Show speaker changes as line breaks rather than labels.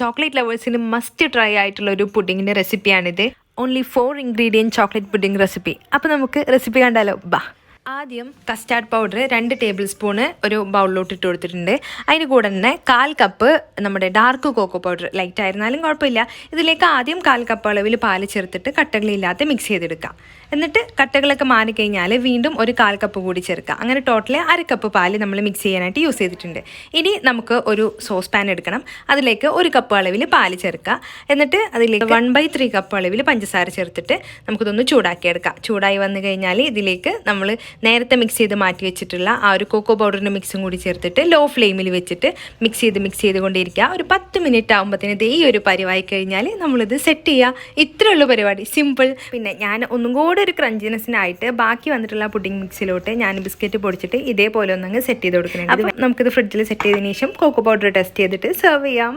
Chocolate ലവേഴ്സിന് must try ആയിട്ടുള്ള ഒരു പുഡിങ്ങിൻ്റെ റെസിപ്പിയാണിത്. Only 4 ingredient chocolate pudding recipe. അപ്പോൾ നമുക്ക് റെസിപ്പി കണ്ടാലോ? ബാ. ആദ്യം കസ്റ്റാർഡ് പൗഡർ 2 ടേബിൾ സ്പൂണ് ഒരു ബൗളിലോട്ട് ഇട്ട് കൊടുത്തിട്ടുണ്ട്. അതിന് കൂടെ തന്നെ 1/4 കപ്പ് നമ്മുടെ ഡാർക്ക് കോക്കോ പൗഡർ, ലൈറ്റ് ആയിരുന്നാലും കുഴപ്പമില്ല. ഇതിലേക്ക് ആദ്യം 1/4 കപ്പ് അളവിൽ പാല് ചേർത്തിട്ട് കട്ടകളില്ലാതെ മിക്സ് ചെയ്തെടുക്കാം. എന്നിട്ട് കട്ടകളൊക്കെ മാറിക്കഴിഞ്ഞാൽ വീണ്ടും ഒരു 1/4 കപ്പ് കൂടി ചേർക്കാം. അങ്ങനെ ടോട്ടൽ 1/2 കപ്പ് പാല് നമ്മൾ മിക്സ് ചെയ്യാനായിട്ട് യൂസ് ചെയ്തിട്ടുണ്ട്. ഇനി നമുക്ക് ഒരു സോസ് പാൻ എടുക്കണം. അതിലേക്ക് 1 കപ്പ് അളവിൽ പാല് ചേർക്കുക. എന്നിട്ട് അതിലേക്ക് 1/3 കപ്പ് അളവിൽ പഞ്ചസാര ചേർത്തിട്ട് നമുക്കിതൊന്ന് ചൂടാക്കിയെടുക്കാം. ചൂടായി വന്നു കഴിഞ്ഞാൽ ഇതിലേക്ക് നമ്മൾ നേരത്തെ മിക്സ് ചെയ്ത് മാറ്റി വെച്ചിട്ടുള്ള ആ ഒരു കോക്കോ പൗഡറിൻ്റെ മിക്സും കൂടി ചേർത്തിട്ട് ലോ ഫ്ലെയിമിൽ വെച്ചിട്ട് മിക്സ് ചെയ്തുകൊണ്ടിരിക്കുക. ഒരു 10 മിനിറ്റ് ആകുമ്പോഴത്തേന് ഈ ഒരു പരിവായി കഴിഞ്ഞാൽ നമ്മളിത് സെറ്റ് ചെയ്യുക. ഇത്രയുള്ള പരിപാടി, സിമ്പിൾ. പിന്നെ ഞാൻ ഒന്നും കൂടെ ഒരു ക്രഞ്ചിനെസ്സിനായിട്ട് ബാക്കി വന്നിട്ടുള്ള പുഡിംഗ് മിക്സിലോട്ട് ഞാൻ ബിസ്ക്കറ്റ് പൊടിച്ചിട്ട് ഇതേപോലെ ഒന്നങ്ങ് സെറ്റ് ചെയ്ത് കൊടുക്കുന്നുണ്ട്. നമുക്കിത് ഫ്രിഡ്ജിൽ സെറ്റ് ചെയ്തതിന് ശേഷം കോക്കോ പൗഡർ ടെസ്റ്റ് ചെയ്തിട്ട് സെർവ് ചെയ്യാം.